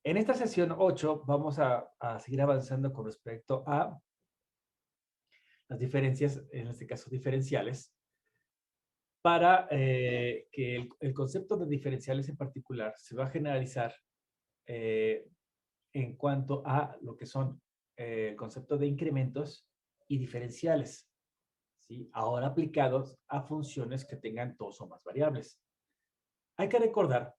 En esta sesión 8 vamos a seguir avanzando con respecto a las diferencias, en este caso diferenciales, para que el concepto de diferenciales en particular se va a generalizar eh, en cuanto a lo que son el concepto de incrementos y diferenciales, ¿sí? Ahora aplicados a funciones que tengan dos o más variables. Hay que recordar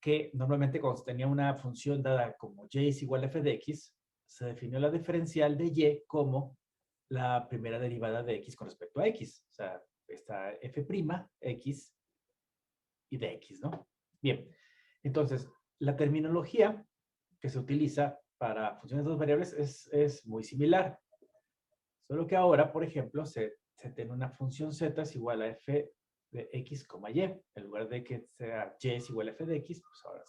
que normalmente cuando se tenía una función dada como y es igual a f de x, se definió la diferencial de y como la primera derivada de x con respecto a x. O sea, está f' x y de x, ¿no? Bien, entonces, la terminología que se utiliza para funciones de dos variables es muy similar. Solo que ahora, por ejemplo, se tiene una función z es igual a f de x, y. En lugar de que sea y es igual a f de x, pues ahora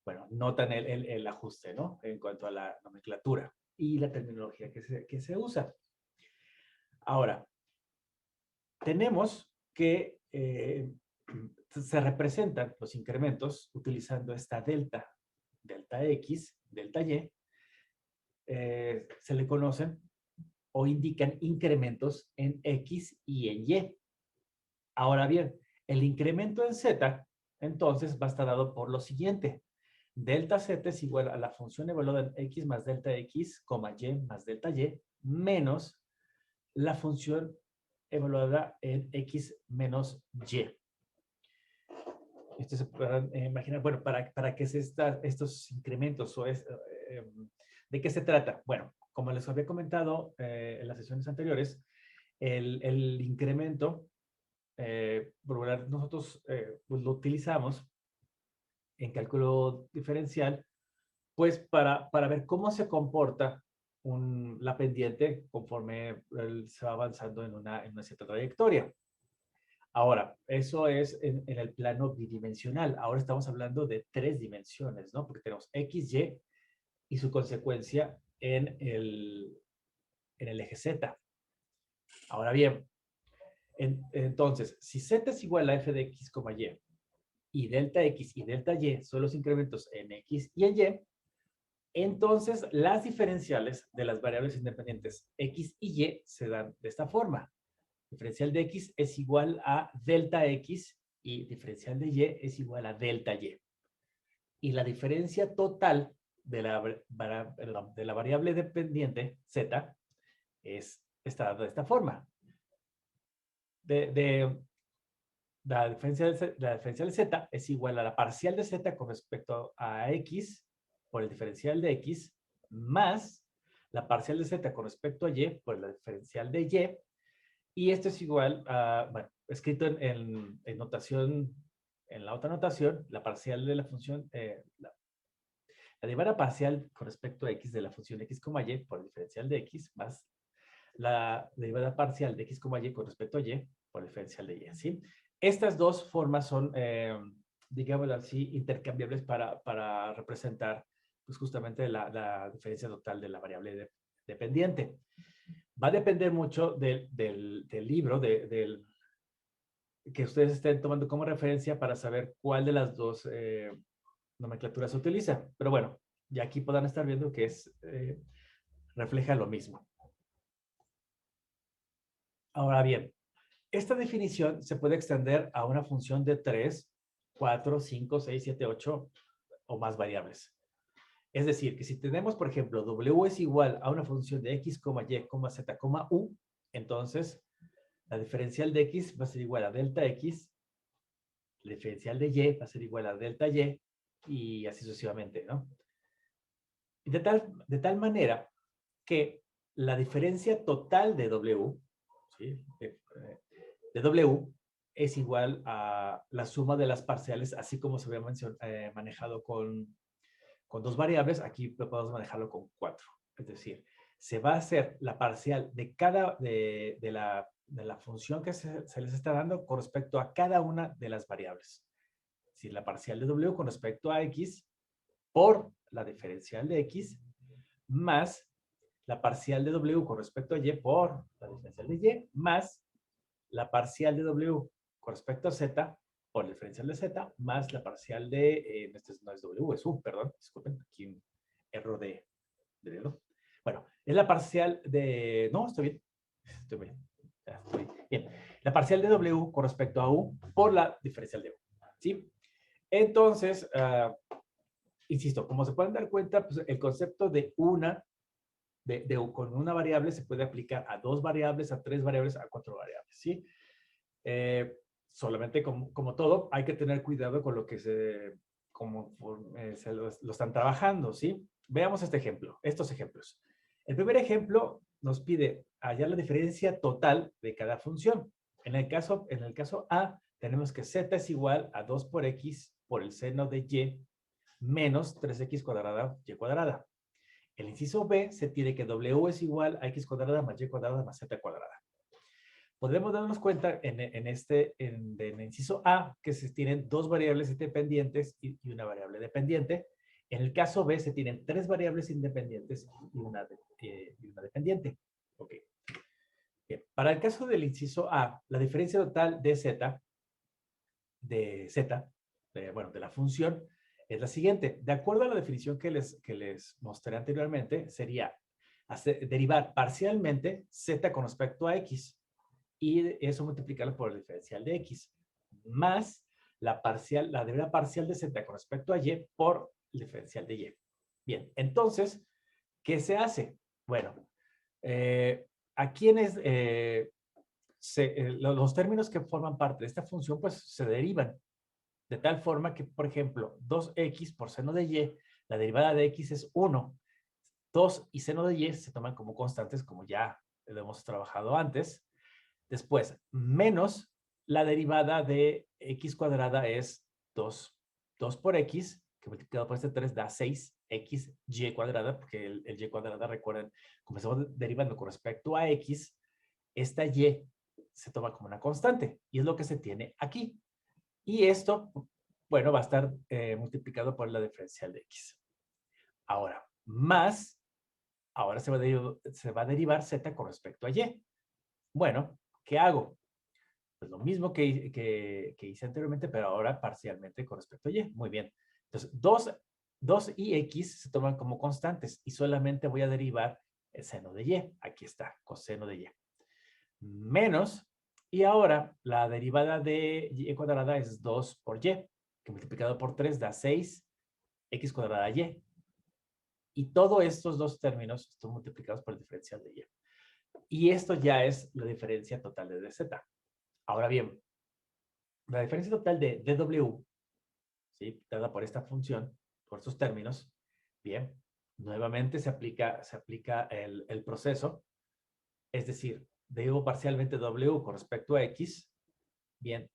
bueno, notan el ajuste, ¿no? En cuanto a la nomenclatura y la terminología que se usa. Ahora, tenemos que se representan los incrementos utilizando esta delta x, delta y, se le conocen o indican incrementos en x y en y. Ahora bien, el incremento en z, entonces, va a estar dado por lo siguiente. Delta z es igual a la función evaluada en x más delta x, y más delta y, menos la función evaluada en x menos y. Esto se pueden imaginar, bueno, ¿para qué es estos incrementos? ¿De qué se trata? Bueno, como les había comentado en las sesiones anteriores, el incremento, por lo nosotros pues lo utilizamos en cálculo diferencial, pues para ver cómo se comporta la pendiente conforme se va avanzando en una cierta trayectoria. Ahora, eso es en el plano bidimensional. Ahora estamos hablando de tres dimensiones, ¿no? Porque tenemos X, Y y su consecuencia en el eje Z. Ahora bien, entonces, si Z es igual a f de x, y delta x y delta y son los incrementos en x y en y, entonces las diferenciales de las variables independientes x y y se dan de esta forma. Diferencial de x es igual a delta x y diferencial de y es igual a delta y. Y la diferencia total de la variable dependiente z está dada de esta forma. La diferencial de z es igual a la parcial de z con respecto a x por el diferencial de x más la parcial de z con respecto a y por la diferencial de y. Y esto es igual a, bueno, escrito en notación, en la otra notación, la parcial de la función, la derivada parcial con respecto a x de la función x, y por el diferencial de x más la derivada parcial de x, y con respecto a y por el diferencial de y, ¿sí? Estas dos formas son, digámoslo así, intercambiables para representar pues, justamente la diferencia total de la variable dependiente. Va a depender mucho del libro, que ustedes estén tomando como referencia para saber cuál de las dos nomenclaturas se utiliza. Pero bueno, ya aquí podrán estar viendo que refleja lo mismo. Ahora bien, esta definición se puede extender a una función de 3, 4, 5, 6, 7, 8 o más variables. Es decir, que si tenemos, por ejemplo, w es igual a una función de x, y, z, u, entonces la diferencial de x va a ser igual a delta x, la diferencial de y va a ser igual a delta y así sucesivamente, ¿no? De tal manera que la diferencia total de w, ¿sí? de w es igual a la suma de las parciales, así como se había manejado con dos variables, aquí podemos manejarlo con 4. Es decir, se va a hacer la parcial de cada de la función que se les está dando con respecto a cada una de las variables. Es decir, la parcial de w con respecto a x por la diferencial de x más la parcial de w con respecto a y por la diferencial de y más la parcial de w con respecto a z por el diferencial de z más la parcial de, este no es w, es u, perdón, disculpen, aquí un error de dedo. Bueno, es la parcial de, no, estoy bien, ya estoy bien. La parcial de w con respecto a u por la diferencial de u, ¿sí? Entonces, insisto, como se pueden dar cuenta, pues el concepto de con una variable se puede aplicar a 2 variables, a 3 variables, a 4 variables, ¿sí? Solamente como todo, hay que tener cuidado con lo que se lo están trabajando, ¿sí? Veamos este ejemplo, estos ejemplos. El primer ejemplo nos pide hallar la diferencia total de cada función. En el caso A, tenemos que z es igual a 2 por x por el seno de y menos 3x cuadrada y cuadrada. El inciso B se tiene que w es igual a x cuadrada más y cuadrada más z cuadrada. Podemos darnos cuenta en el inciso A que se tienen 2 variables independientes y una variable dependiente. En el caso B se tienen 3 variables independientes y una dependiente. Ok. Bien. Para el caso del inciso A, la diferencia total de z, de la función, es la siguiente. De acuerdo a la definición que les mostré anteriormente, sería derivar parcialmente z con respecto a x y eso multiplicarlo por el diferencial de x, más la derivada parcial de z con respecto a y por el diferencial de y. Bien, entonces, ¿qué se hace? Bueno, aquí los términos que forman parte de esta función, pues se derivan de tal forma que, por ejemplo, 2x por seno de y, la derivada de x es 1. 2 y seno de y se toman como constantes, como ya lo hemos trabajado antes. Después, menos la derivada de x cuadrada es 2 por x, que multiplicado por este 3 da 6x y cuadrada, porque el y cuadrada, recuerden, como estamos derivando con respecto a x, esta y se toma como una constante, y es lo que se tiene aquí. Y esto, bueno, va a estar multiplicado por la diferencial de x. Ahora, ahora se va a derivar z con respecto a y. Bueno, ¿qué hago? Pues lo mismo que hice anteriormente, pero ahora parcialmente con respecto a y. Muy bien. Entonces, 2 y x se toman como constantes y solamente voy a derivar el seno de y. Aquí está, coseno de y. Menos, y ahora la derivada de y cuadrada es 2 por y, que multiplicado por 3 da 6 x cuadrada y. Y todos estos dos términos están multiplicados por el diferencial de y. Y esto ya es la diferencia total de dz. Ahora bien, la diferencia total de dw, ¿sí?, dada por esta función, por estos términos, bien, nuevamente se aplica el proceso, es decir, derivo parcialmente w con respecto a x, bien,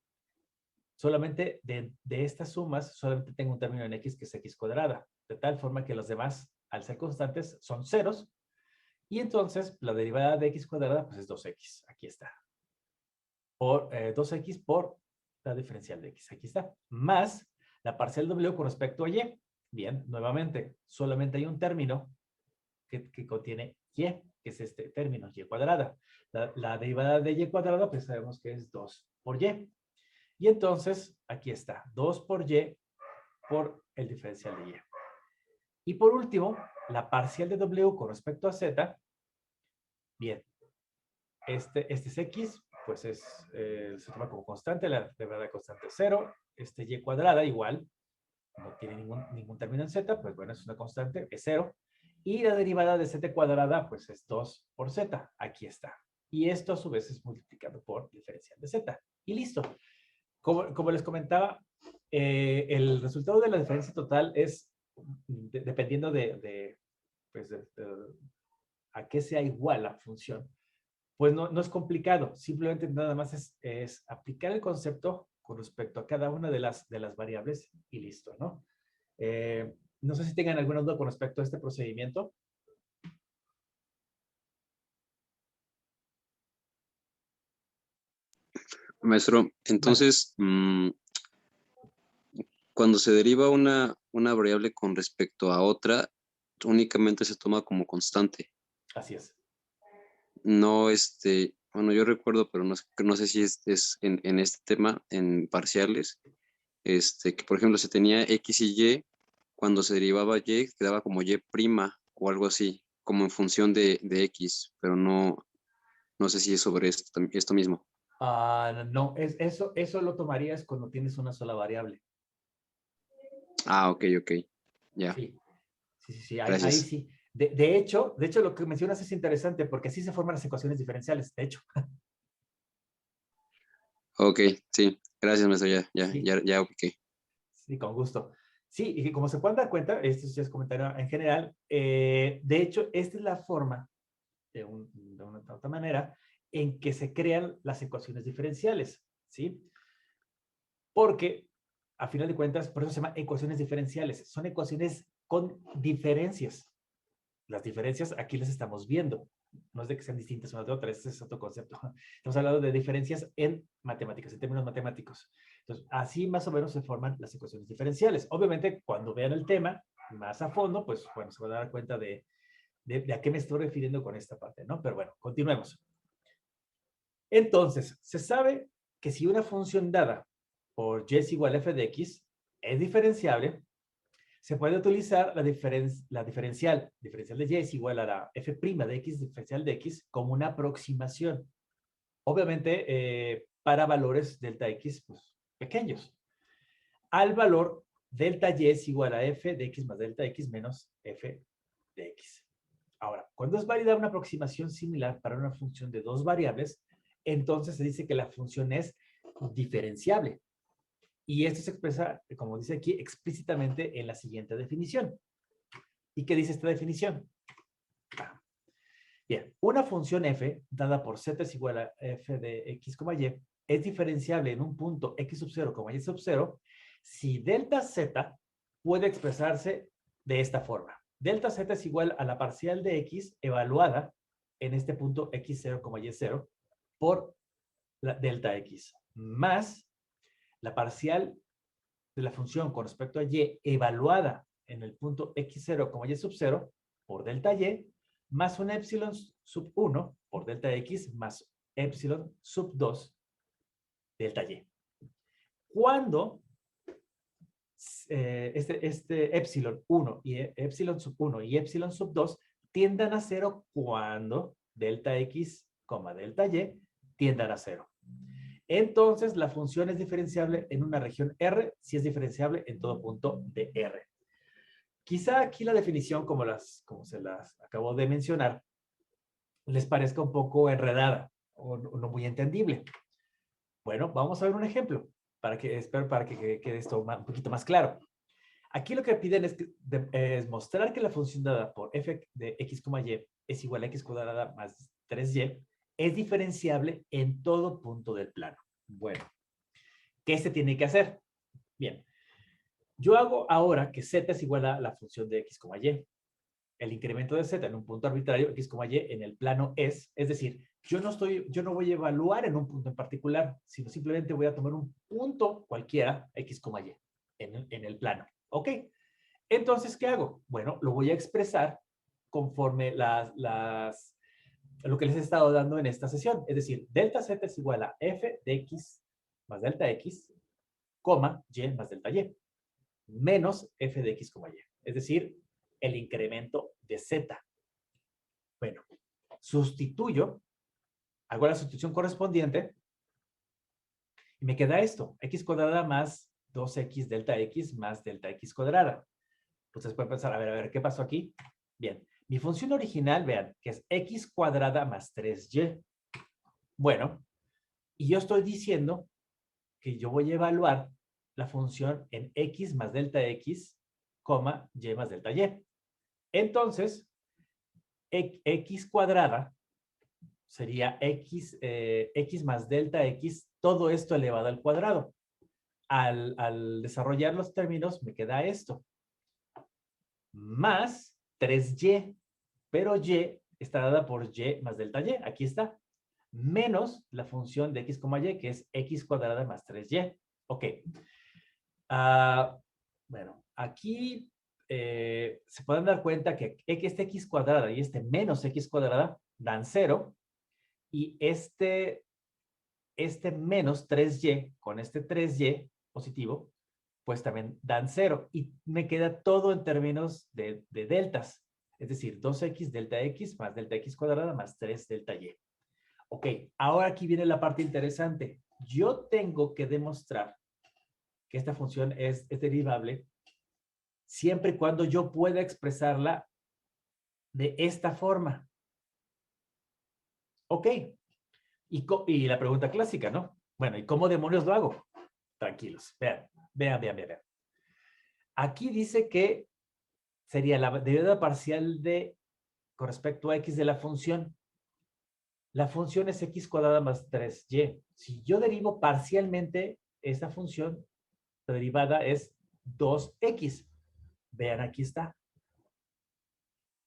solamente de estas sumas, solamente tengo un término en x que es x cuadrada, de tal forma que los demás, al ser constantes, son ceros, y entonces la derivada de x cuadrada pues es 2x, aquí está, por 2x por la diferencial de x, aquí está, más la parcial w con respecto a y. Bien, nuevamente, solamente hay un término que contiene y, que es este término, y cuadrada. La derivada de y cuadrada, pues sabemos que es 2 por y. Y entonces, aquí está, 2 por y por el diferencial de y. Y por último, la parcial de w con respecto a z. Bien, este es x, pues se toma como constante, la derivada constante es 0. Y cuadrada igual, no tiene ningún término en z, pues bueno, es una constante, es 0. Y la derivada de z cuadrada, pues es 2 por z, aquí está. Y esto a su vez es multiplicado por diferencial de z. Y listo. Como les comentaba, el resultado de la diferencia total es, dependiendo pues a qué sea igual la función, pues no es complicado, simplemente nada más es aplicar el concepto con respecto a cada una de las variables y listo, ¿no? No sé si tengan alguna duda con respecto a este procedimiento. Maestro, Vale. entonces, cuando se deriva una variable con respecto a otra, únicamente se toma como constante. Así es. No, bueno, yo recuerdo, pero no sé si es en este tema, en parciales, que por ejemplo se tenía X y Y, cuando se derivaba Y quedaba como Y prima o algo así, como en función de X, pero no sé si es sobre esto mismo. No, eso lo tomarías cuando tienes una sola variable. Ah, ok, ok, ya, Sí, sí, ahí gracias. sí. De hecho, lo que mencionas es interesante porque así se forman las ecuaciones diferenciales, de hecho. Ok, sí, gracias, maestro, Sí, ya ubiqué. sí, con gusto. Sí, y como se pueden dar cuenta, esto ya es comentario en general, de hecho, esta es la forma, de una u otra manera, en que se crean las ecuaciones diferenciales, ¿sí? Porque, a final de cuentas, por eso se llama ecuaciones diferenciales. Son ecuaciones con diferencias. Las diferencias aquí las estamos viendo. No es de que sean distintas unas de otras, ese es otro concepto. Estamos hablando de diferencias en matemáticas, en términos matemáticos. Entonces, así más o menos se forman las ecuaciones diferenciales. Obviamente, cuando vean el tema más a fondo, pues bueno, se van a dar cuenta de a qué me estoy refiriendo con esta parte, ¿no? Pero bueno, continuemos. Entonces, se sabe que si una función dada por y es igual a f de x es diferenciable, se puede utilizar la diferencial de y es igual a la f' de x diferencial de x como una aproximación. Obviamente, para valores delta x pues, pequeños. Al valor delta y es igual a f de x más delta x menos f de x. Ahora, cuando es válida una aproximación similar para una función de dos variables, entonces se dice que la función es diferenciable. Y esto se expresa, como dice aquí, explícitamente en la siguiente definición. ¿Y qué dice esta definición? Bien, una función f dada por z es igual a f de x, y es diferenciable en un punto x sub 0, y sub 0 si delta z puede expresarse de esta forma. Delta z es igual a la parcial de x evaluada en este punto x0, y 0 por la delta x más la parcial de la función con respecto a y evaluada en el punto x0, y sub 0 por delta y más un epsilon sub 1 por delta x más epsilon sub 2 delta y. Cuando este epsilon 1 y epsilon sub 1 y epsilon sub 2 tiendan a 0 cuando delta x, delta y tiendan a 0. Entonces, la función es diferenciable en una región R si es diferenciable en todo punto de R. Quizá aquí la definición, como se las acabo de mencionar, les parezca un poco enredada o no muy entendible. Bueno, vamos a ver un ejemplo para que quede esto un poquito más claro. Aquí lo que piden es mostrar que la función dada por f de x, y es igual a x cuadrada más 3y es diferenciable en todo punto del plano. Bueno, ¿qué se tiene que hacer? Bien, yo hago ahora que z es igual a la función de x, y. El incremento de z en un punto arbitrario, x, y, en el plano es decir, yo no voy a evaluar en un punto en particular, sino simplemente voy a tomar un punto cualquiera, x, y, en el plano. ¿Ok? Entonces, ¿qué hago? Bueno, lo voy a expresar conforme lo que les he estado dando en esta sesión. Es decir, delta z es igual a f de x más delta x, y más delta y, menos f de x, y. Es decir, el incremento de z. Bueno, sustituyo, hago la sustitución correspondiente y me queda esto, x cuadrada más 2x delta x más delta x cuadrada. Ustedes pueden pensar, a ver, ¿qué pasó aquí? Bien, mi función original, vean, que es x cuadrada más 3y. Bueno, y yo estoy diciendo que yo voy a evaluar la función en x más delta x, y más delta y. Entonces, x cuadrada sería x más delta x, todo esto elevado al cuadrado. Al desarrollar los términos, me queda esto. Más 3y, pero y está dada por y más delta y. Aquí está. Menos la función de x, y, que es x cuadrada más 3y. Ok. Bueno, aquí se pueden dar cuenta que este x cuadrada y este menos x cuadrada dan 0. Y este menos 3y con este 3y positivo, pues también dan 0. Y me queda todo en términos de deltas. Es decir, 2x delta x más delta x cuadrada más 3 delta y. Ok, ahora aquí viene la parte interesante. Yo tengo que demostrar que esta función es derivable siempre y cuando yo pueda expresarla de esta forma. Ok, y la pregunta clásica, ¿no? Bueno, ¿y cómo demonios lo hago? Tranquilos, vean. Aquí dice que sería la derivada parcial con respecto a x de la función. La función es x cuadrada más 3y. Si yo derivo parcialmente esta función, la derivada es 2x. Vean, aquí está.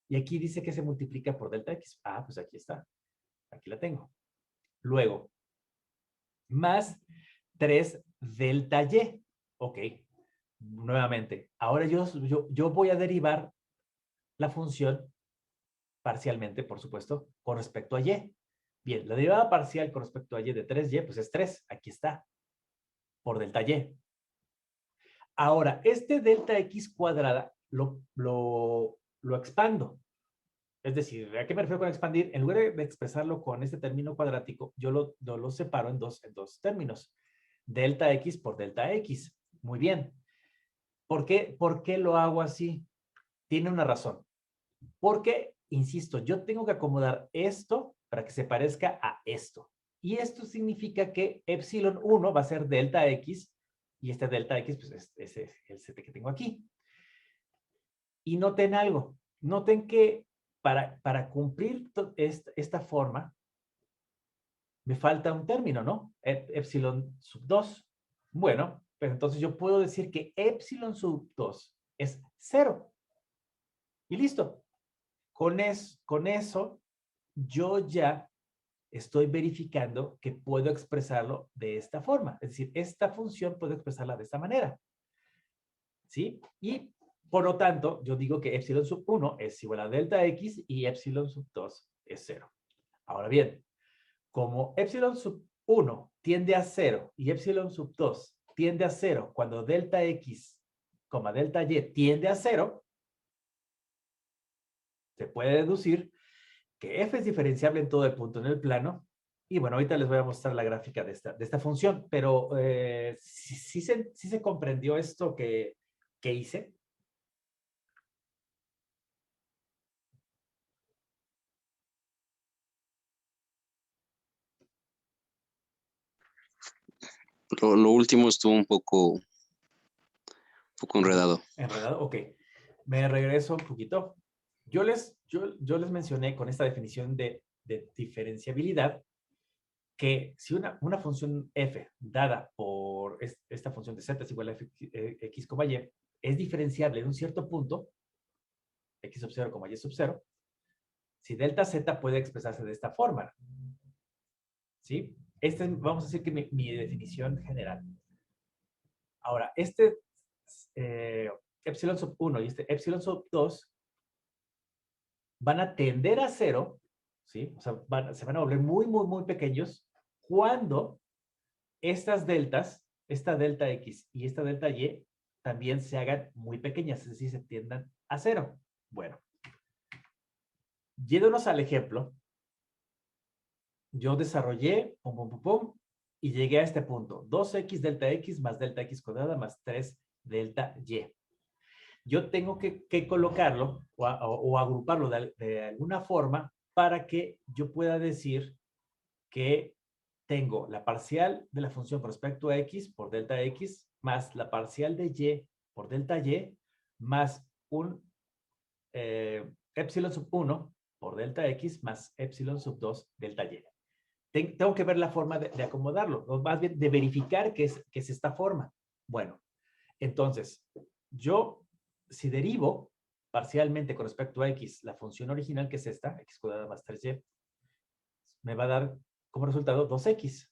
Y aquí dice que se multiplica por delta x. Ah, pues aquí está. Aquí la tengo. Luego, más 3 delta y. Ok. Nuevamente. Ahora yo voy a derivar la función parcialmente, por supuesto, con respecto a y. Bien, la derivada parcial con respecto a y de 3y, pues es 3. Aquí está. Por delta y. Ahora, este delta x cuadrada lo expando. Es decir, ¿a qué me refiero con expandir? En lugar de expresarlo con este término cuadrático, yo lo separo en dos términos. Delta x por delta x. Muy bien. ¿Por qué lo hago así? Tiene una razón. Porque, insisto, yo tengo que acomodar esto para que se parezca a esto. Y esto significa que epsilon 1 va a ser delta x y este delta x pues es el set que tengo aquí. Y noten algo. Noten que para cumplir esta forma me falta un término, ¿no? Epsilon sub 2. Bueno, pues entonces yo puedo decir que epsilon sub 2 es 0. Y listo. Con eso, yo ya estoy verificando que puedo expresarlo de esta forma. Es decir, esta función puedo expresarla de esta manera. ¿Sí? Y por lo tanto, yo digo que epsilon sub 1 es igual a delta x y epsilon sub 2 es 0. Ahora bien, como epsilon sub 1 tiende a 0 y epsilon sub 2 tiende a 0 cuando delta x, delta y tiende a 0, se puede deducir que f es diferenciable en todo el punto en el plano. Y bueno, ahorita les voy a mostrar la gráfica de esta función, pero sí se comprendió esto que hice. Lo último estuvo un poco enredado. Enredado, ok. Me regreso un poquito. Yo les mencioné con esta definición de diferenciabilidad que si una función f dada por esta función de z es igual a x, y es diferenciable en un cierto punto, x sub 0, y sub 0, si delta z puede expresarse de esta forma. ¿Sí? Vamos a decir que mi definición general. Ahora, epsilon sub 1 y este epsilon sub 2 van a tender a 0, ¿sí? O sea, se van a volver muy, muy, muy pequeños cuando estas deltas, esta delta x y esta delta y, también se hagan muy pequeñas, es decir, se tiendan a 0. Bueno, yéndonos al ejemplo, yo desarrollé, y llegué a este punto. 2x delta x más delta x cuadrada más 3 delta y. Yo tengo que colocarlo o agruparlo de alguna forma para que yo pueda decir que tengo la parcial de la función con respecto a x por delta x más la parcial de y por delta y más un epsilon sub 1 por delta x más epsilon sub 2 delta y. Tengo que ver la forma de acomodarlo, o más bien de verificar que es esta forma. Bueno, entonces, yo si derivo parcialmente con respecto a x la función original, que es esta, x cuadrada más 3y, me va a dar como resultado 2x.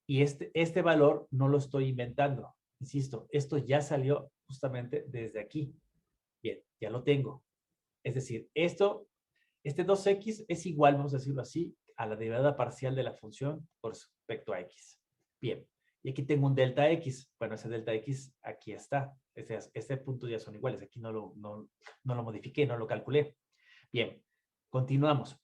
Y este valor no lo estoy inventando. Insisto, esto ya salió justamente desde aquí. Bien, ya lo tengo. Es decir, este 2x es igual, vamos a decirlo así, a la derivada parcial de la función con respecto a x. Bien, y aquí tengo un delta x. Bueno, ese delta x aquí está. Este punto ya son iguales. Aquí no lo modifiqué, no lo calculé. Bien, continuamos.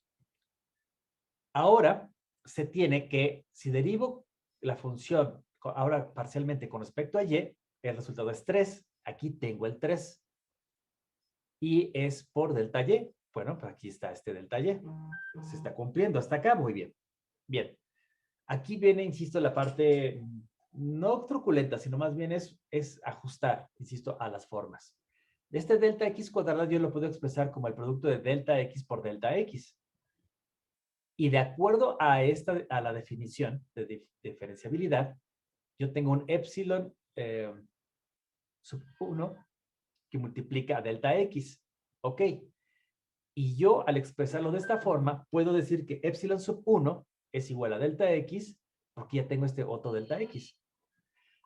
Ahora se tiene que, si derivo la función ahora parcialmente con respecto a y, el resultado es 3. Aquí tengo el 3. Y es por delta y. Bueno, pues aquí está este delta y. Se está cumpliendo hasta acá. Muy bien. Bien. Aquí viene, insisto, la parte no truculenta, sino más bien es ajustar, insisto, a las formas. Este delta x cuadrado yo lo puedo expresar como el producto de delta x por delta x. Y de acuerdo a la definición de diferenciabilidad, yo tengo un epsilon sub 1 que multiplica a delta x. Ok. Y yo, al expresarlo de esta forma, puedo decir que epsilon sub 1 es igual a delta x, porque ya tengo este otro delta x.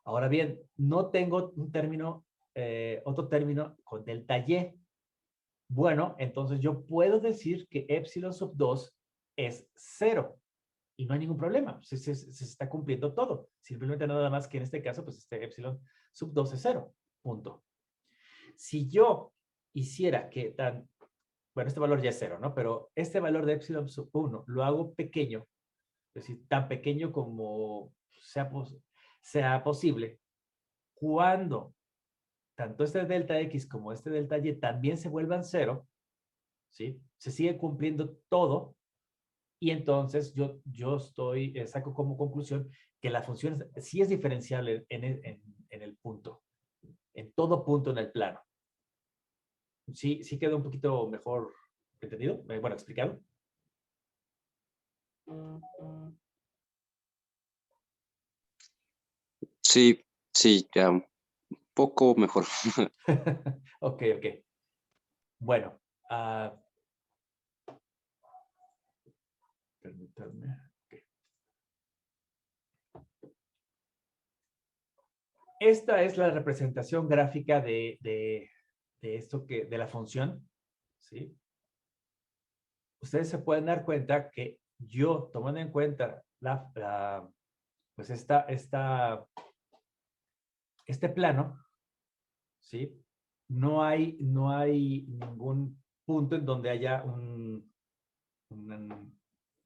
Ahora bien, no tengo un término, otro término con delta y. Bueno, entonces yo puedo decir que epsilon sub 2 es 0. Y no hay ningún problema. Se está cumpliendo todo. Simplemente nada más que en este caso, pues este epsilon sub 2 es 0. Punto. Si yo hiciera que bueno, este valor ya es 0, ¿no? Pero este valor de epsilon sub 1 lo hago pequeño, es decir, tan pequeño como sea posible, cuando tanto este delta x como este delta y también se vuelvan 0, ¿sí? Se sigue cumpliendo todo y entonces yo saco como conclusión que la función sí es diferenciable en el punto, en todo punto en el plano. Sí quedó un poquito mejor entendido, bueno, explicado. Sí, sí, ya un poco mejor. Ok. Bueno, permítanme. Okay. Esta es la representación gráfica de esto de la función, ¿sí? Ustedes se pueden dar cuenta que yo, tomando en cuenta pues este plano, ¿sí? No hay ningún punto en donde haya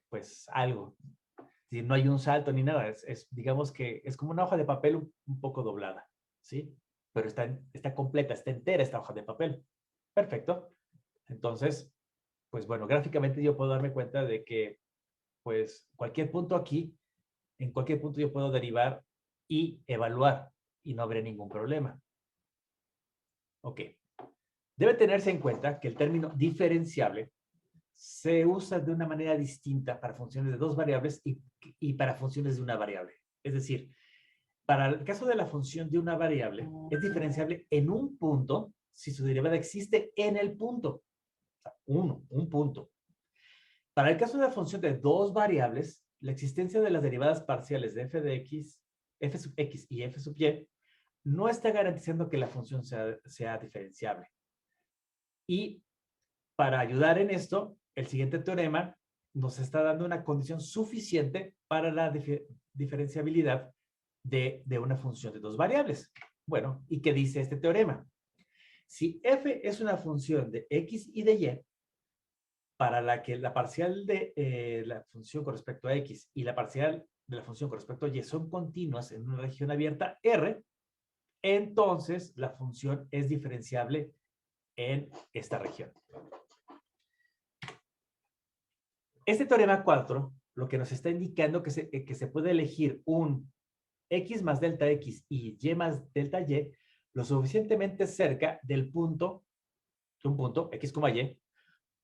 pues algo. Si no hay un salto ni nada, digamos que es como una hoja de papel un poco doblada, ¿sí? Pero está completa, está entera esta hoja de papel. Perfecto. Entonces, pues bueno, gráficamente yo puedo darme cuenta de que, pues, cualquier punto aquí, en cualquier punto yo puedo derivar y evaluar y no habrá ningún problema. Ok. Debe tenerse en cuenta que el término diferenciable se usa de una manera distinta para funciones de dos variables y para funciones de una variable. Es decir, para el caso de la función de una variable, es diferenciable en un punto si su derivada existe en el punto. O sea, un punto. Para el caso de la función de dos variables, la existencia de las derivadas parciales de f de x, f sub x y f sub y, no está garantizando que la función sea diferenciable. Y para ayudar en esto, el siguiente teorema nos está dando una condición suficiente para la diferenciabilidad de una función de dos variables. Bueno, ¿y qué dice este teorema? Si f es una función de x y de y, para la que la parcial de la función con respecto a x y la parcial de la función con respecto a y son continuas en una región abierta R, entonces la función es diferenciable en esta región. Este teorema 4 lo que nos está indicando que se puede elegir un x más delta x y y más delta y lo suficientemente cerca del punto, de un punto, x, y,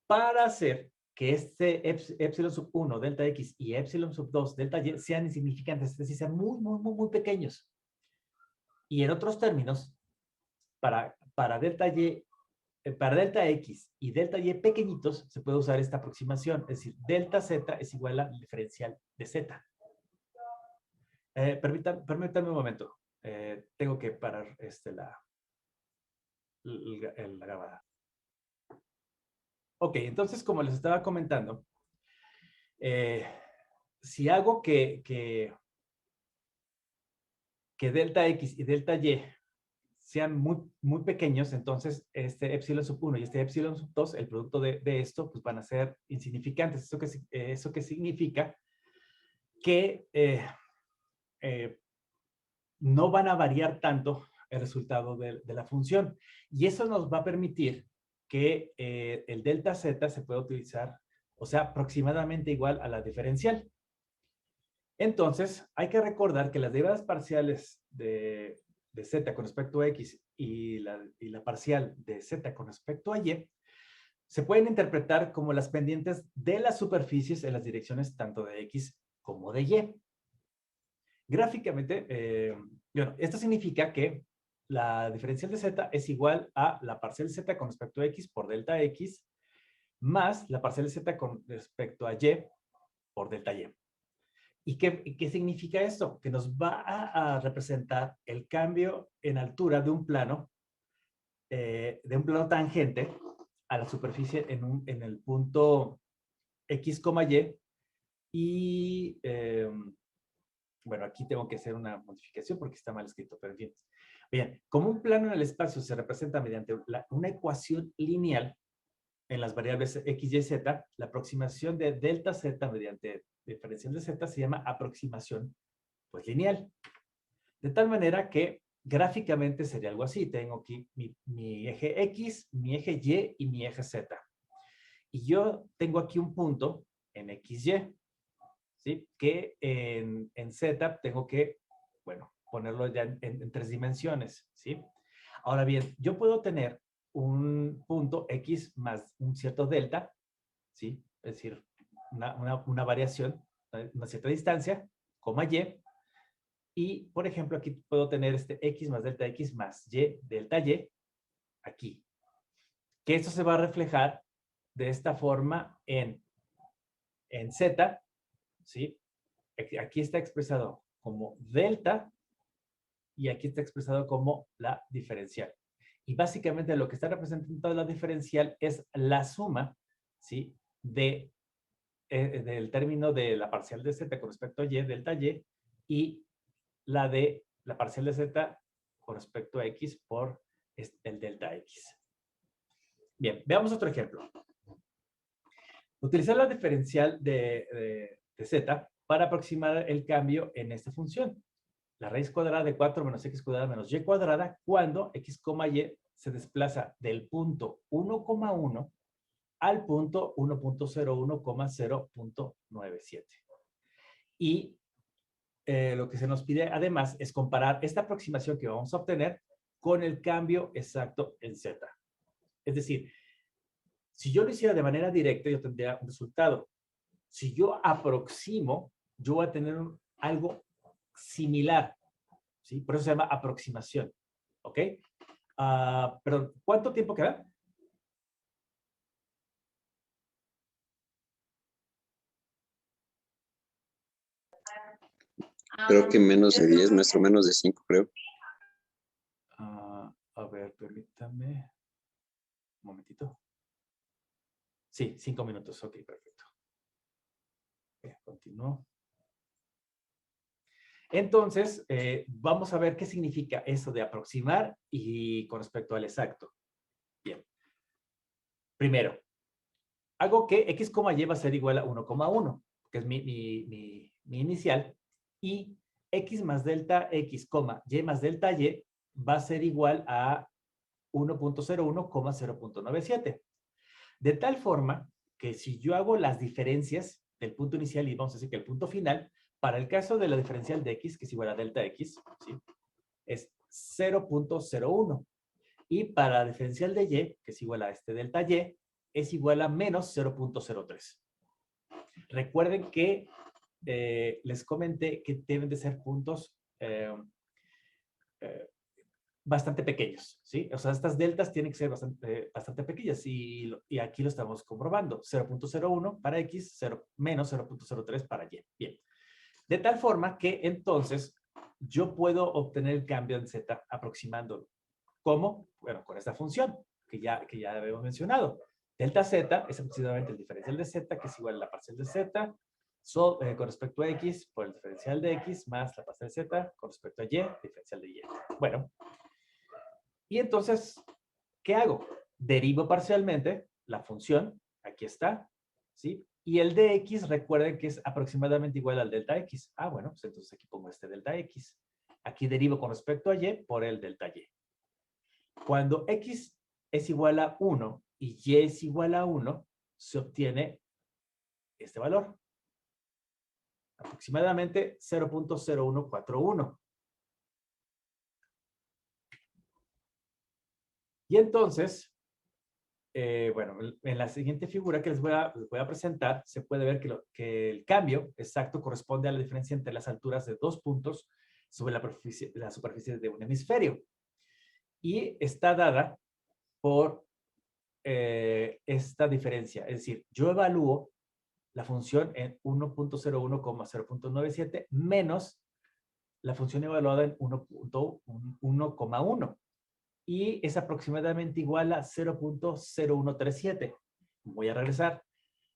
para hacer que este epsilon sub 1 delta x y epsilon sub 2 delta y sean insignificantes, es decir, sean muy pequeños. Y en otros términos, para delta y, para delta x y delta y pequeñitos, se puede usar esta aproximación, es decir, delta z es igual al diferencial de z. Permítanme un momento. Tengo que parar la grabada. Ok, entonces, como les estaba comentando, Si hago que delta X y delta Y sean muy pequeños, entonces este epsilon sub 1 y este epsilon sub 2, el producto de esto, pues van a ser insignificantes. ¿Eso qué significa? Que no van a variar tanto el resultado de la función. Y eso nos va a permitir que el delta z se pueda utilizar, o sea, aproximadamente igual a la diferencial. Entonces, hay que recordar que las derivadas parciales de z con respecto a x y la parcial de z con respecto a y se pueden interpretar como las pendientes de las superficies en las direcciones tanto de x como de y. Gráficamente, bueno, esto significa que la diferencial de z es igual a la parcial de z con respecto a x por delta x más la parcial de z con respecto a y por delta y. ¿Y qué significa esto? Que nos va a representar el cambio en altura de un plano tangente a la superficie en el punto x, y. Y, bueno, aquí tengo que hacer una modificación porque está mal escrito, pero en fin. Bien, como un plano en el espacio se representa mediante una ecuación lineal en las variables x, y, z, la aproximación de delta z mediante diferencial de z se llama aproximación pues lineal. De tal manera que gráficamente sería algo así. Tengo aquí mi eje x, mi eje y y mi eje z. Y yo tengo aquí un punto en XY, ¿sí? Que en Z tengo que, bueno, ponerlo ya en 3 dimensiones, ¿sí? Ahora bien, yo puedo tener un punto X más un cierto delta, ¿sí? Es decir, una variación, una cierta distancia, coma Y. Y, por ejemplo, aquí puedo tener este X más Y delta Y, aquí. Que esto se va a reflejar de esta forma en Z, ¿sí? Aquí está expresado como delta y aquí está expresado como la diferencial. Y básicamente lo que está representando la diferencial es la suma, ¿sí? Del término de la parcial de z con respecto a y, delta y la de la parcial de z con respecto a x por el delta x. Bien, veamos otro ejemplo. Utilizar la diferencial de z para aproximar el cambio en esta función. La raíz cuadrada de 4 menos x cuadrada menos y cuadrada cuando x, y se desplaza del punto 1,1 al punto 1.01,0.97. Y lo que se nos pide además es comparar esta aproximación que vamos a obtener con el cambio exacto en z. Es decir, si yo lo hiciera de manera directa, yo tendría un resultado. Si yo aproximo, yo voy a tener algo similar, ¿sí? Por eso se llama aproximación, ¿ok? Perdón, ¿cuánto tiempo queda? Creo que menos de 10, maestro, menos de 5, creo. A ver, permítame. Un momentito. Sí, 5 minutos. Ok, perfecto. Continúo. Entonces, vamos a ver qué significa eso de aproximar y con respecto al exacto. Bien. Primero, hago que x, y va a ser igual a 1,1, que es mi inicial, y x más delta x, y más delta y va a ser igual a 1.01,0.97. De tal forma que si yo hago las diferencias del punto inicial y vamos a decir que el punto final, para el caso de la diferencial de x, que es igual a delta x, ¿sí? Es 0.01. Y para la diferencial de y, que es igual a este delta y, es igual a menos 0.03. Recuerden que les comenté que deben de ser puntos bastante pequeños, ¿sí? O sea, estas deltas tienen que ser bastante pequeñas y aquí lo estamos comprobando. 0.01 para x, menos 0.03 para y. Bien. De tal forma que entonces yo puedo obtener el cambio en z aproximándolo. ¿Cómo? Bueno, con esta función que ya habíamos mencionado. Delta z es aproximadamente el diferencial de z, que es igual a la parcial de z con respecto a x por el diferencial de x más la parcial de z con respecto a y, diferencial de y. Bueno, y entonces, ¿qué hago? Derivo parcialmente la función, aquí está, ¿sí? Y el dx, recuerden que es aproximadamente igual al delta x. Ah, bueno, pues entonces aquí pongo este delta x. Aquí derivo con respecto a y por el delta y. Cuando x es igual a 1 y y es igual a 1, se obtiene este valor. Aproximadamente 0.0141. Y entonces, bueno, en la siguiente figura que les voy a presentar, se puede ver que el cambio exacto corresponde a la diferencia entre las alturas de dos puntos sobre la superficie de un hemisferio. Y está dada por esta diferencia. Es decir, yo evalúo la función en 1.01,0.97 menos la función evaluada en 1.1,1. Y es aproximadamente igual a 0.0137. Voy a regresar.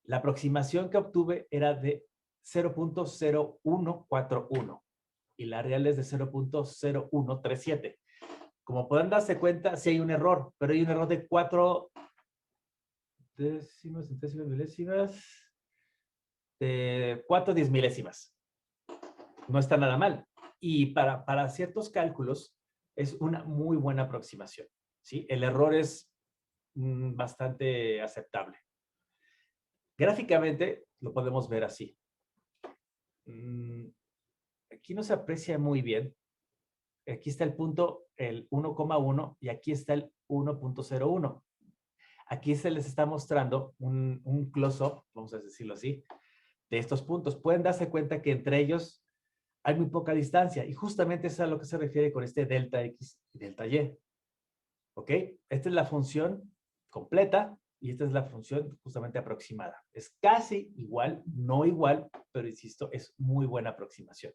La aproximación que obtuve era de 0.0141 y la real es de 0.0137. Como pueden darse cuenta, sí hay un error, pero hay un error de 4 décimas, centésimas, milésimas, de 4 10 milésimas. No está nada mal. Y para ciertos cálculos es una muy buena aproximación, ¿sí? El error es bastante aceptable. Gráficamente lo podemos ver así. Aquí no se aprecia muy bien. Aquí está el punto, el 1,1 y aquí está el 1.01. Aquí se les está mostrando un close-up, vamos a decirlo así, de estos puntos. Pueden darse cuenta que entre ellos hay muy poca distancia y justamente es a lo que se refiere con este delta X y delta Y. ¿Ok? Esta es la función completa y esta es la función justamente aproximada. Es casi igual, no igual, pero insisto, es muy buena aproximación.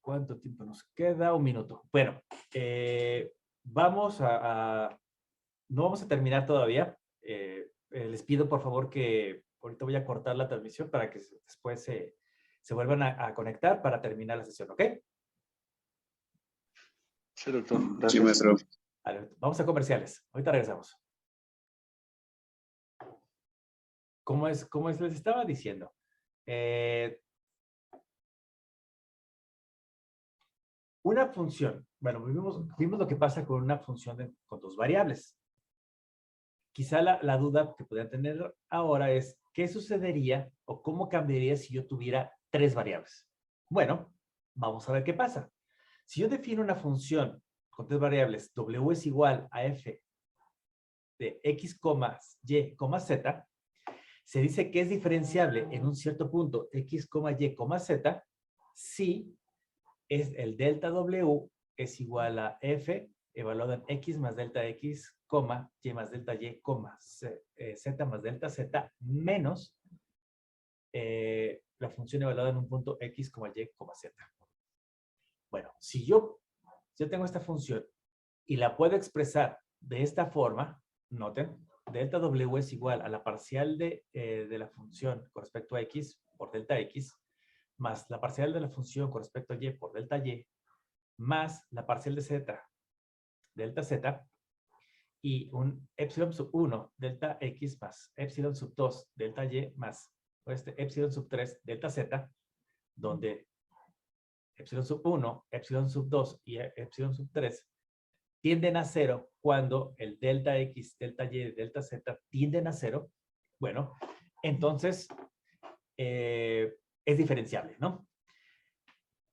¿Cuánto tiempo nos queda? Un minuto. Bueno, no vamos a terminar todavía. Les pido por favor que ahorita voy a cortar la transmisión para que después se vuelvan a conectar para terminar la sesión, ¿ok? Sí, doctor. Gracias. Sí, maestro. Vale, vamos a comerciales. Ahorita regresamos. Como les estaba diciendo, una función, bueno, vimos lo que pasa con una función con dos variables. Quizá la duda que podrían tener ahora es, ¿qué sucedería o cómo cambiaría si yo tuviera tres variables? Bueno, vamos a ver qué pasa. Si yo defino una función con tres variables, w es igual a f de x, y, z, se dice que es diferenciable en un cierto punto x, y, z, si es el delta w es igual a f evaluado en x más delta x, y más delta y, z más delta z, menos la función evaluada en un punto x, y, z. Bueno, si yo tengo esta función y la puedo expresar de esta forma, noten, delta w es igual a la parcial de la función con respecto a x por delta x, más la parcial de la función con respecto a y por delta y, más la parcial de z, delta z, y un epsilon sub 1 delta x más epsilon sub 2 delta y más epsilon sub 3 delta z, donde epsilon sub 1, epsilon sub 2 y epsilon sub 3 tienden a cero cuando el delta x, delta y, delta z tienden a cero. Bueno, entonces es diferenciable, ¿no?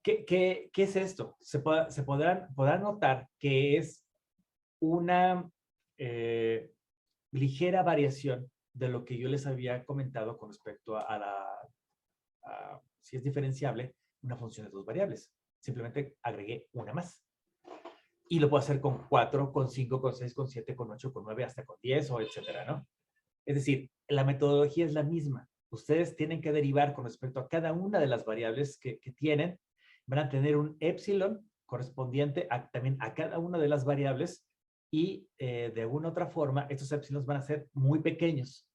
¿Qué es esto? Se podrán notar que es una ligera variación de lo que yo les había comentado con respecto a si es diferenciable una función de dos variables. Simplemente agregué una más. Y lo puedo hacer con 4, con 5, con 6, con 7, con 8, con 9, hasta con 10 o etcétera, ¿no? Es decir, la metodología es la misma. Ustedes tienen que derivar con respecto a cada una de las variables que tienen. Van a tener un epsilon correspondiente también a cada una de las variables y de alguna otra forma estos épsilos van a ser muy pequeños,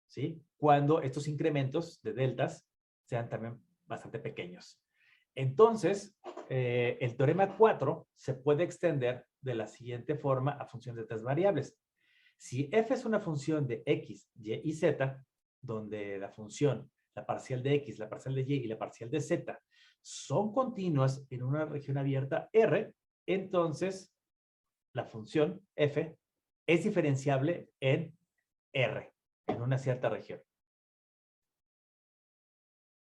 ¿sí? Cuando estos incrementos de deltas sean también bastante pequeños. Entonces, el teorema 4 se puede extender de la siguiente forma a función de tres variables. Si f es una función de x, y y z, donde la función, la parcial de x, la parcial de y y la parcial de z son continuas en una región abierta R, entonces la función f es diferenciable en R, en una cierta región.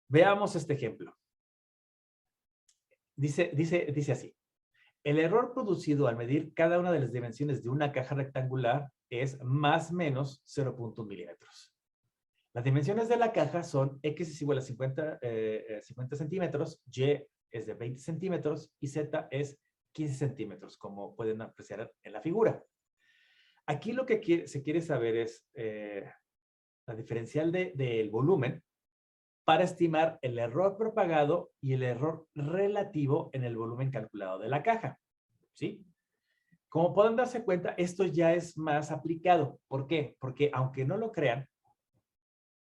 Veamos este ejemplo. Dice así. El error producido al medir cada una de las dimensiones de una caja rectangular es más o menos 0.1 milímetros. Las dimensiones de la caja son x es igual a 50 centímetros, y es de 20 centímetros y z es 15 centímetros, como pueden apreciar en la figura. Aquí lo que se quiere saber es la diferencial del volumen para estimar el error propagado y el error relativo en el volumen calculado de la caja, ¿sí? Como pueden darse cuenta, esto ya es más aplicado. ¿Por qué? Porque aunque no lo crean,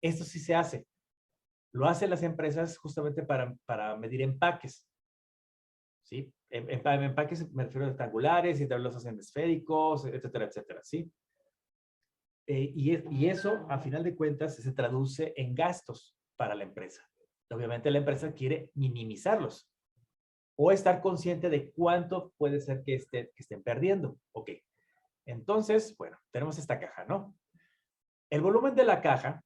esto sí se hace. Lo hacen las empresas justamente para medir empaques, ¿sí? Empaques me refiero a rectangulares y también los hacen esféricos, etcétera, etcétera, ¿sí? Y eso, a final de cuentas, se traduce en gastos para la empresa. Obviamente la empresa quiere minimizarlos o estar consciente de cuánto puede ser que estén perdiendo. Ok. Entonces, bueno, tenemos esta caja, ¿no? El volumen de la caja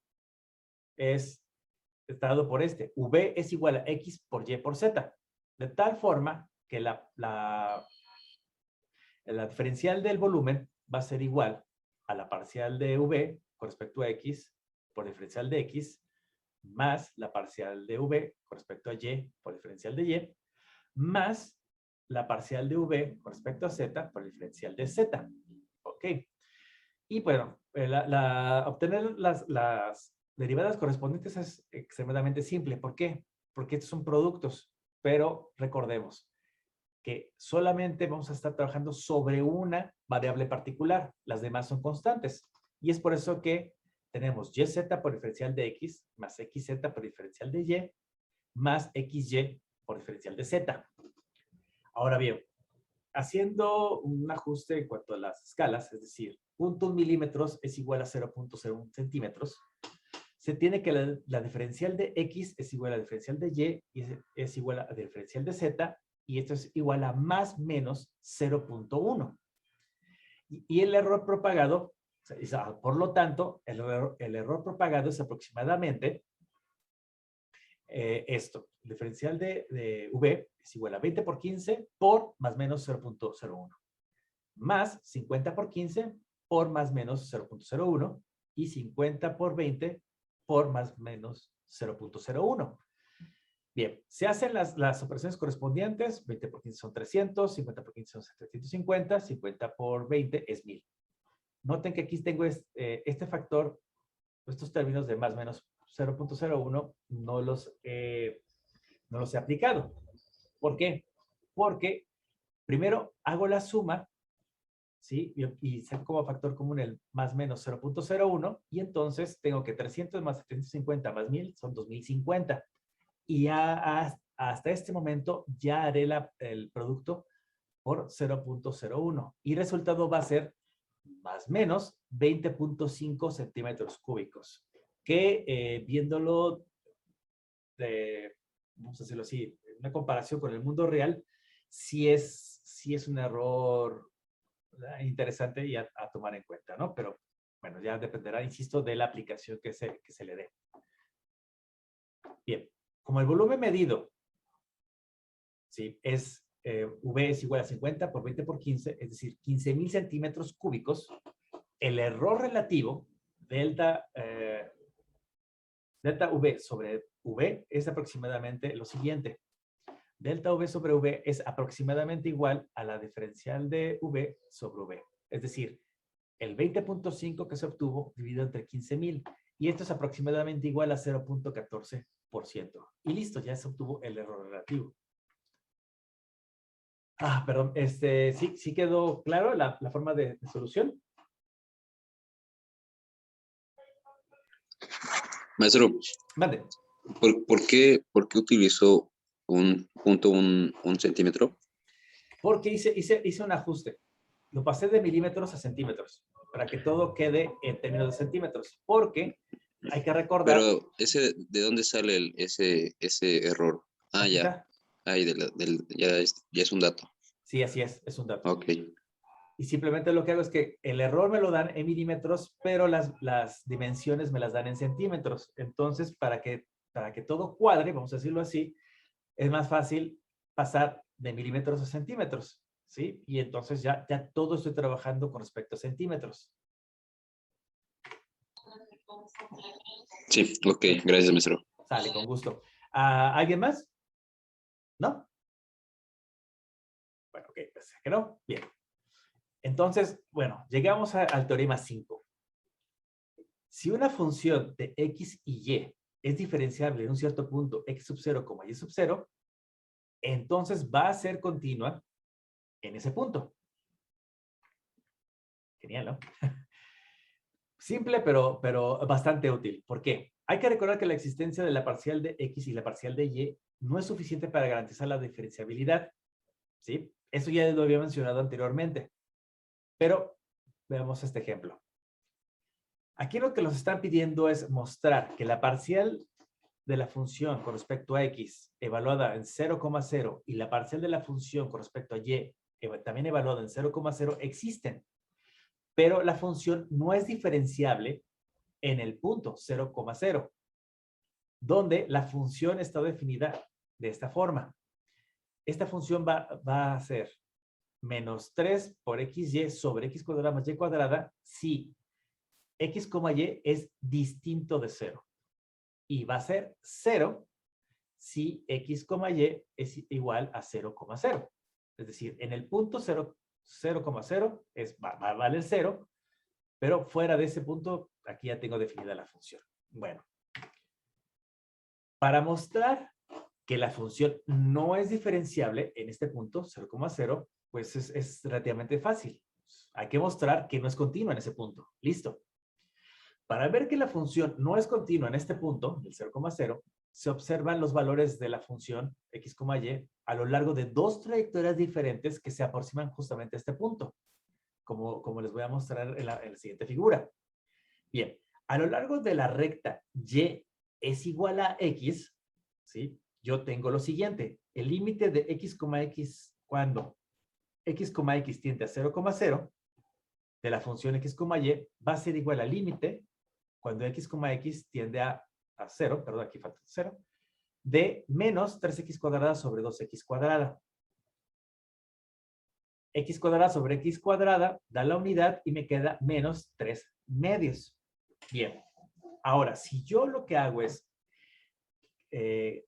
está dado por este. V es igual a X por Y por Z. De tal forma que la diferencial del volumen va a ser igual a la parcial de V con respecto a X por diferencial de X más la parcial de V con respecto a Y por diferencial de Y más la parcial de V con respecto a Z por diferencial de Z. Ok. Y bueno, obtener las derivadas correspondientes es extremadamente simple. ¿Por qué? Porque estos son productos, pero recordemos que solamente vamos a estar trabajando sobre una variable particular. Las demás son constantes. Y es por eso que tenemos YZ por diferencial de X más XZ por diferencial de Y más XY por diferencial de Z. Ahora bien, haciendo un ajuste en cuanto a las escalas, es decir, 0.1 milímetros es igual a 0.01 centímetros, se tiene que la diferencial de X es igual a la diferencial de Y es igual a la diferencial de Z y esto es igual a más o menos 0.1. Y el error propagado, por lo tanto, el error propagado es aproximadamente esto. El diferencial de V es igual a 20 por 15 por más o menos 0.01. Más 50 por 15 por más o menos 0.01 y 50 por 20 por más o menos 0.01. Bien, se hacen las operaciones correspondientes. 20 por 15 son 300, 50 por 15 son 750, 50 por 20 es 1000. Noten que aquí tengo este factor, estos términos de más o menos 0.01, no los he aplicado. ¿Por qué? Porque primero hago la suma, ¿sí? Y saco como factor común el más o menos 0.01 y entonces tengo que 300 más 750 más 1000 son 2050. Y hasta este momento ya haré el producto por 0.01 y el resultado va a ser más o menos 20.5 centímetros cúbicos, que viéndolo vamos a decirlo así, en una comparación con el mundo real, sí es un error interesante y a tomar en cuenta, ¿no? Pero bueno, ya dependerá, insisto, de la aplicación que se le dé. Bien, como el volumen medido, ¿sí? V es igual a 50 por 20 por 15, es decir, 15,000 centímetros cúbicos, el error relativo, delta V sobre V es aproximadamente lo siguiente. Delta V sobre V es aproximadamente igual a la diferencial de V sobre V. Es decir, el 20.5 que se obtuvo dividido entre 15,000. Y esto es aproximadamente igual a 0.14%. Y listo, ya se obtuvo el error relativo. Perdón, sí quedó claro la forma de solución. Maestro, Mande. ¿por qué utilizó un punto, un centímetro? Porque hice un ajuste. Lo pasé de milímetros a centímetros, para que todo quede en términos de centímetros. Porque hay que recordar, Pero ¿de dónde sale ese error? Ah, aquí ya. está. Ahí, ya es un dato. Sí, así es un dato. Ok. Y simplemente lo que hago es que el error me lo dan en milímetros, pero las dimensiones me las dan en centímetros. Entonces, para que todo cuadre, vamos a decirlo así, es más fácil pasar de milímetros a centímetros, ¿sí? Y entonces ya todo estoy trabajando con respecto a centímetros. Sí, ok. Gracias, maestro. Sale, con gusto. ¿Alguien más? ¿No? Bueno, ok, pues que no. Bien. Entonces, bueno, llegamos al teorema 5. Si una función de x y y es diferenciable en un cierto punto x sub 0, y sub 0, entonces va a ser continua en ese punto. Genial, ¿no? Simple, pero bastante útil. ¿Por qué? Hay que recordar que la existencia de la parcial de x y la parcial de y no es suficiente para garantizar la diferenciabilidad. ¿Sí? Eso ya lo había mencionado anteriormente. Pero veamos este ejemplo. Aquí lo que nos están pidiendo es mostrar que la parcial de la función con respecto a x evaluada en 0,0 y la parcial de la función con respecto a y también evaluada en 0,0 existen, pero la función no es diferenciable en el punto 0,0, donde la función está definida de esta forma. Esta función va a ser menos 3 por xy sobre x cuadrada más y cuadrada si x, y es distinto de 0. Y va a ser 0 si x, y es igual a 0,0. Es decir, en el punto 0,0 va a valer 0, pero fuera de ese punto, aquí ya tengo definida la función. Bueno, para mostrar que la función no es diferenciable en este punto, 0,0, pues es relativamente fácil. Hay que mostrar que no es continua en ese punto. Listo. Para ver que la función no es continua en este punto, el 0,0, se observan los valores de la función x, y a lo largo de dos trayectorias diferentes que se aproximan justamente a este punto, como les voy a mostrar en la siguiente figura. Bien, a lo largo de la recta y es igual a x, ¿sí? Yo tengo lo siguiente, el límite de x, cuando x, tiende a 0,0 de la función x, y va a ser igual al límite cuando x, tiende a 0, perdón, aquí falta 0, de menos 3x cuadrada sobre 2x cuadrada. X cuadrada sobre x cuadrada da la unidad y me queda menos 3 medios. Bien, ahora, si yo lo que hago es y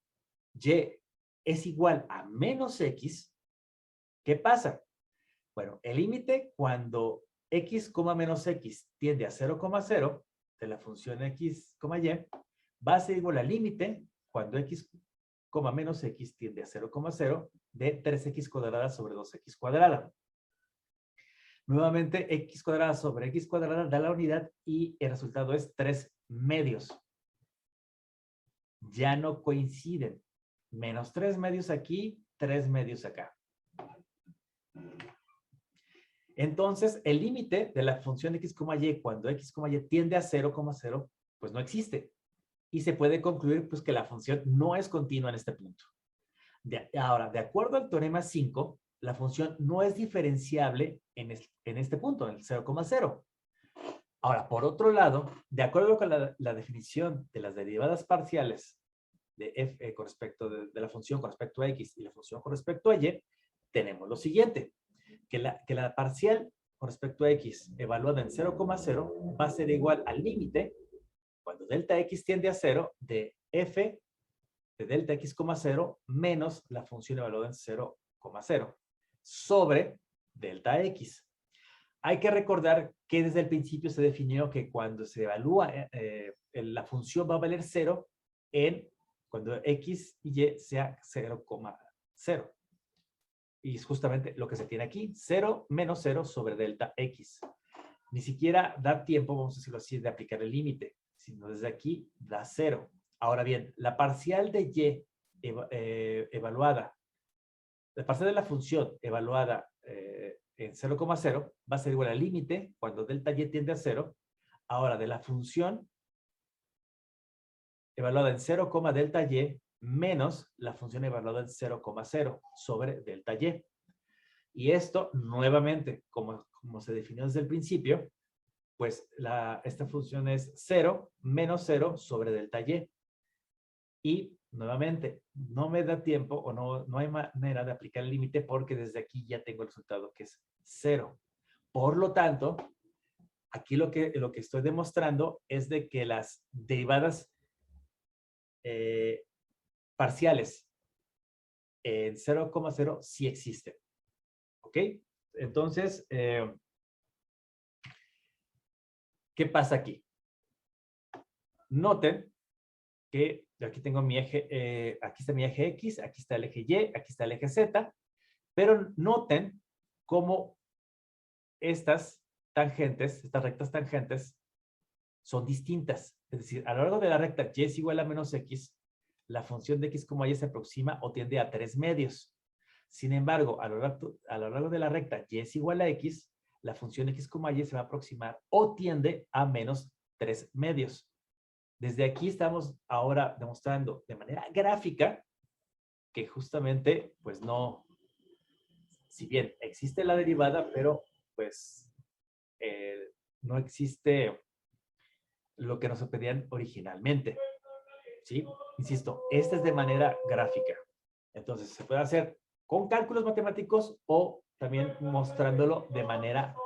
es igual a menos x, ¿qué pasa? Bueno, el límite cuando x, menos x tiende a 0,0 de la función x, y va a ser igual al límite cuando x, menos x tiende a 0,0 de 3x cuadrada sobre 2x cuadrada. Nuevamente, x cuadrada sobre x cuadrada da la unidad y el resultado es 3 medios. Ya no coinciden. Menos 3 medios aquí, 3 medios acá. Entonces, el límite de la función x, y cuando x, y tiende a 0,0, pues no existe. Y se puede concluir pues, que la función no es continua en este punto. Ahora, de acuerdo al teorema 5, la función no es diferenciable en este punto, en el 0,0. Ahora, por otro lado, de acuerdo con la definición de las derivadas parciales de f con respecto de la función con respecto a x y la función con respecto a y, tenemos lo siguiente, que la parcial con respecto a x evaluada en 0,0 va a ser igual al límite cuando delta x tiende a 0 de f de delta x, 0 menos la función evaluada en 0,0 sobre delta x. Hay que recordar que desde el principio se definió que cuando se evalúa la función va a valer 0 cuando x y y sea 0,0. Y es justamente lo que se tiene aquí, 0 menos 0 sobre delta X. Ni siquiera da tiempo, vamos a decirlo así, de aplicar el límite, sino desde aquí da 0. Ahora bien, la parcial de Y evaluada, la parcial de la función evaluada en 0,0 va a ser igual al límite cuando delta Y tiende a 0. Ahora, de la función evaluada en 0, delta Y menos la función evaluada en 0,0 sobre delta Y. Y esto, nuevamente, como se definió desde el principio, pues esta función es 0 menos 0 sobre delta Y. Y, nuevamente, no me da tiempo o no hay manera de aplicar el límite porque desde aquí ya tengo el resultado que es 0. Por lo tanto, aquí lo que estoy demostrando es de que las derivadas parciales en 0,0 sí existen. ¿Ok? Entonces, ¿qué pasa aquí? Noten que aquí tengo mi eje, aquí está mi eje X, aquí está el eje Y, aquí está el eje Z, pero noten cómo estas tangentes, estas rectas tangentes, son distintas. Es decir, a lo largo de la recta Y es igual a menos X, la función de X, Y se aproxima o tiende a 3 medios. Sin embargo, a lo largo de la recta Y es igual a X, la función X, Y se va a aproximar o tiende a menos 3 medios. Desde aquí estamos ahora demostrando de manera gráfica que justamente, pues no, si bien existe la derivada, pero pues no existe lo que nos pedían originalmente. ¿Sí? Insisto, esta es de manera gráfica. Entonces, se puede hacer con cálculos matemáticos o también mostrándolo de manera,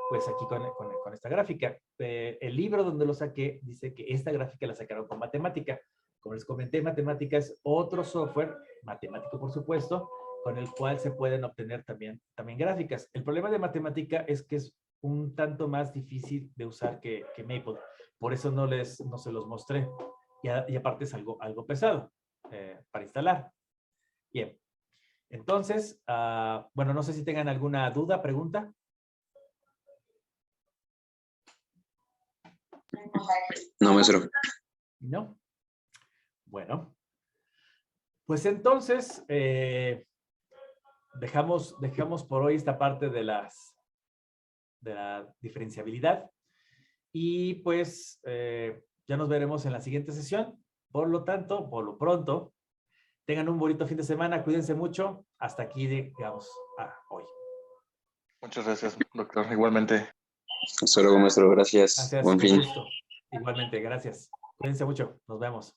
pues aquí con esta gráfica. El libro donde lo saqué dice que esta gráfica la sacaron con matemática. Como les comenté, matemática es otro software, matemático por supuesto, con el cual se pueden obtener también gráficas. El problema de matemática es que es un tanto más difícil de usar que Maple. Por eso no se los mostré. Y aparte es algo pesado para instalar. Bien. Entonces, bueno, no sé si tengan alguna duda, pregunta. No, maestro. ¿No? Bueno. Pues entonces, dejamos por hoy esta parte de la diferenciabilidad. Y pues, ya nos veremos en la siguiente sesión. Por lo tanto, por lo pronto, tengan un bonito fin de semana, cuídense mucho. Hasta aquí, digamos, hoy. Muchas gracias, doctor. Igualmente. Hasta luego, maestro. Gracias. Gracias, Buen con fin. gusto. Igualmente, gracias. Cuídense mucho. Nos vemos.